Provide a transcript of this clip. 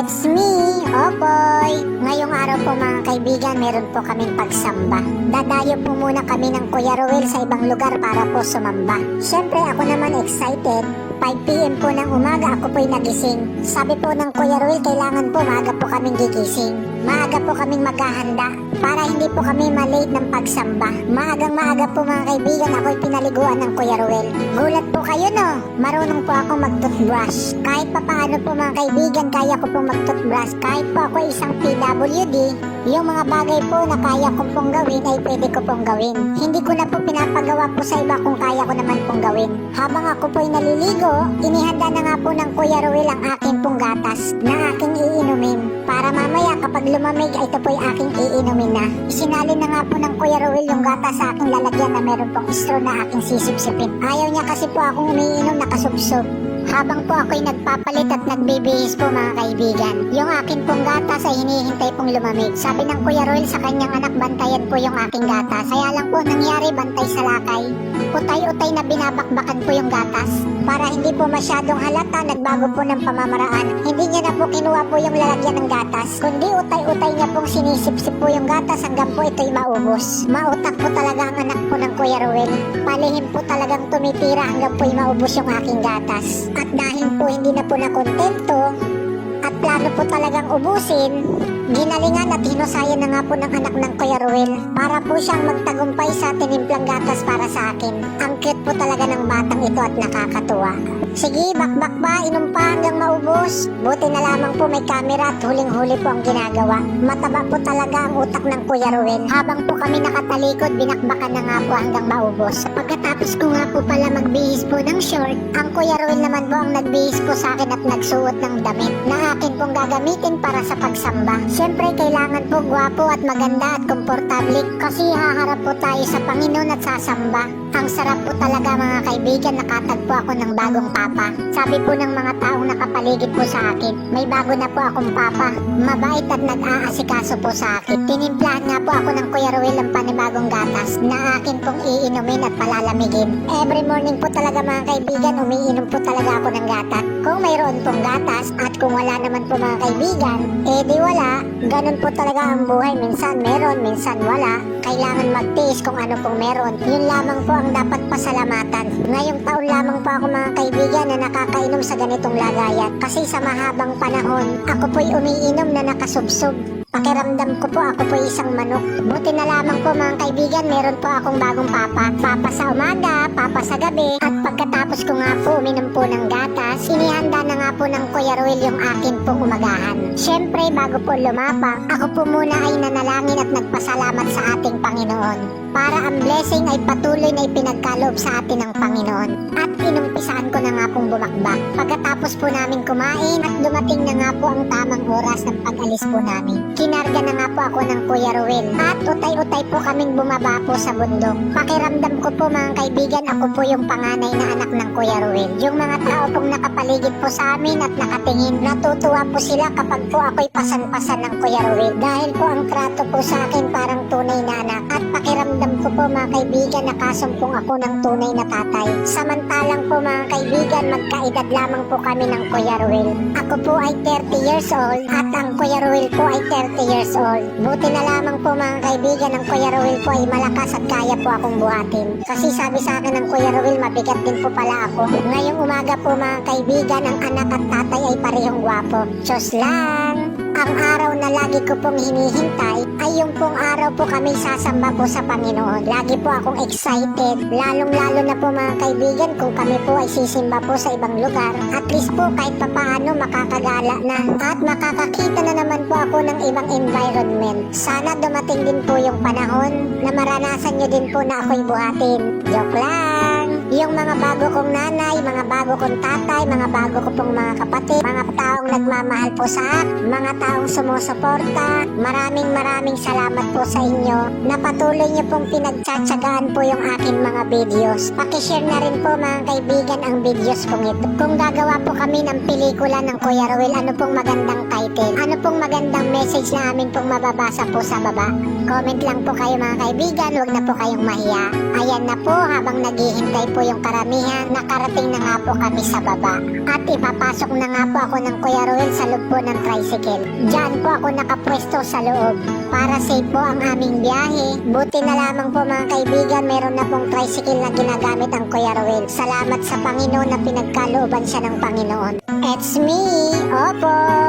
It's me, Oboy. Ngayong araw po mga kaibigan, meron po kaming pagsamba. Dadayo po muna kami ng Kuya Ruel sa ibang lugar para po sumamba. Siyempre ako naman excited. 5 PM po ng umaga ako po'y nagising. Sabi po ng Kuya Ruel, kailangan po maaga po kaming gigising. Maaga po kaming maghahanda para hindi po kami malate ng pagsamba. Maagang maaga po mga kaibigan, ako'y pinaliguan ng Kuya Ruel. Gulat po kayo no, marunong po ako mag-toothbrush. Kahit pa paano po mga kaibigan, kaya ko po mag-toothbrush. Kahit po ako isang PWD, yung mga bagay po na kaya ko pong gawin ay pwede ko pong gawin. Hindi ko na po pinapagawa po sa iba kung kaya ko naman pong gawin. Habang ako po'y naliligo, inihanda na nga po ng Kuya Ruel ang aking pong gatas na aking iinumin. Para mamaya kapag lumamig ay ito po'y aking iinumin na. Isinalin na nga po ng Kuya Ruel yung gatas sa aking lalagyan na meron pong straw na aking sisip-sipin. Ayaw niya kasi po akong umiinom nakasubsob. Habang po ako'y nagpapalit at nagbibihis po mga kaibigan, yung akin pong gatas ay hinihintay pong lumamig. Sabi ng Kuya Ruel sa kanyang anak, bantayan po yung aking gatas. Kaya lang po nangyari, bantay sa lakay. Utay-utay na binabakbakan po yung gatas. Para hindi po masyadong halata, nagbago po ng pamamaraan. Hindi niya na po kinuha po yung lalagyan ng gatas, kundi utay-utay niya pong sinisip-sip po yung gatas hanggang po ito'y maubos. Mautak po talaga ang anak po ng Kuya Ruel. Palihim po talagang tumitira hanggang po'y maubos yung aking gatas. At dahil po hindi na po nakontento at plano po talagang ubusin, ginalingan at hinusayan na nga po ng anak ng Kuya Ruel para po siyang magtagumpay sa tinimplang gatas para sa akin. Ang cute po talaga ng batang ito at nakakatuwa. Sige, bakbak ba, inom pa hanggang maubos. Buti na lamang po may camera at huling-huli po ang ginagawa. Mataba po talaga ang utak ng Kuya Ruel. Habang po kami nakatalikod, binakbakan na nga po hanggang maubos. Pagkatapos ko nga po pala magbihis po ng short, ang Kuya Ruel naman po ang nagbihis po sa akin at nagsuot ng damit na akin pong gagamitin para sa pagsamba. Siyempre, kailangan po gwapo at maganda at komportable kasi haharap po tayo sa Panginoon at sasamba. Ang sarap po talaga mga kaibigan, nakatagpo ako ng bagong papa. Sabi po ng mga taong nakapaligid po sa akin, may bago na po akong papa. Mabait at nag-aasikaso po sa akin. Tinimplahan nga po ako ng Kuya Ruel ang panibagong gatas na akin pong iinumin at palalamigin. Every morning po talaga mga kaibigan, umiinom po talaga ako ng gatas. Kung mayroon pong gatas at kung wala naman po mga kaibigan, di wala. Ganun po talaga ang buhay. Minsan meron, minsan wala. Kailangan magtiis kung ano pong meron. Yun lamang po ang dapat pasalamatan. Ngayong taon lamang po ako mga kaibigan na nakakainom sa ganitong lagayan. Kasi sa mahabang panahon, ako po'y umiinom na nakasubsob. Pakiramdam ko po ako po isang manok. Buti na lamang po mga kaibigan, meron po akong bagong papa. Papa sa umaga, papa sa gabi. At pagkatapos ko nga po uminom po ng gatas, inihanda na nga po ng Kuya Ruel yung akin pong umagahan. Siyempre, bago po lumapang, ako po muna ay nanalangin at nagpasalamat sa ating Panginoon. Para ang blessing ay patuloy na ipinagkaloob sa atin ng Panginoon. At inumpisahan ko na nga pong bumakbak. Pagkatapos po namin kumain at dumating na nga po ang tamang oras ng pag-alis po namin. Kinarga na nga po ako ng Kuya Ruel. At utay-utay po kaming bumaba po sa bundok. Pakiramdam ko po mga kaibigan, ako po yung panganay na anak ng Kuya Ruel. Yung mga tao pong nakapaligid po sa amin at nakatingin, natutuwa po sila kapag po ako'y pasan-pasan ng Kuya Ruel. Dahil po ang trato po sa akin parang tunay na anak. At pakiramdam ko po mga kaibigan, nakasumpong ako ng tunay na tatay. Samantalang po mga kaibigan, magkaedad lamang po kami ng Kuya Ruel. Ako po ay 30 years old at ang Kuya Ruel po ay 30 years old. Buti na lamang po mga kaibigan, ang Kuya Ruel po ay malakas at kaya po akong buhatin. Kasi sabi sa akin ng Kuya Ruel, mabigat din po pala ako. Ngayong umaga po mga kaibigan, ang anak at tatay ay parehong gwapo. Diyos lang! Ang araw na lagi ko pong hinihintay ay yung pong araw po kami sasamba po sa Panginoon. Lagi po akong excited, lalong-lalo na po mga kaibigan kung kami po ay sisimba po sa ibang lugar. At least po kahit papaano makakagala na at makakakita na naman po ako ng ibang environment. Sana dumating din po yung panahon na maranasan nyo din po na ako'y buhatin. Joke lang! Yung mga bago kong nanay, mga bago kong tatay, mga bago ko pong mga kapatid, mga taong nagmamahal po sa akin, mga taong sumusuporta, maraming salamat po sa inyo na patuloy nyo pong pinagtsatsagaan po yung aking mga videos. Pakishare na rin po mga kaibigan ang videos kong ito. Kung gagawa po kami ng pelikula ng Kuya Ruel, ano pong magandang title? Ano pong magandang message na amin pong mababasa po sa baba? Comment lang po kayo mga kaibigan, huwag na po kayong mahiya. Ayan na po, habang naghihintay po po yung karamihan, nakarating na nga po kami sa baba. At ipapasok na nga po ako ng Kuya Ruel sa loob po ng tricycle. Diyan po ako nakapwesto sa loob para safe po ang aming biyahe. Buti na lamang po mga kaibigan, meron na pong tricycle na ginagamit ang Kuya Ruel. Salamat sa Panginoon na pinagkalooban siya ng Panginoon. It's me, Opo!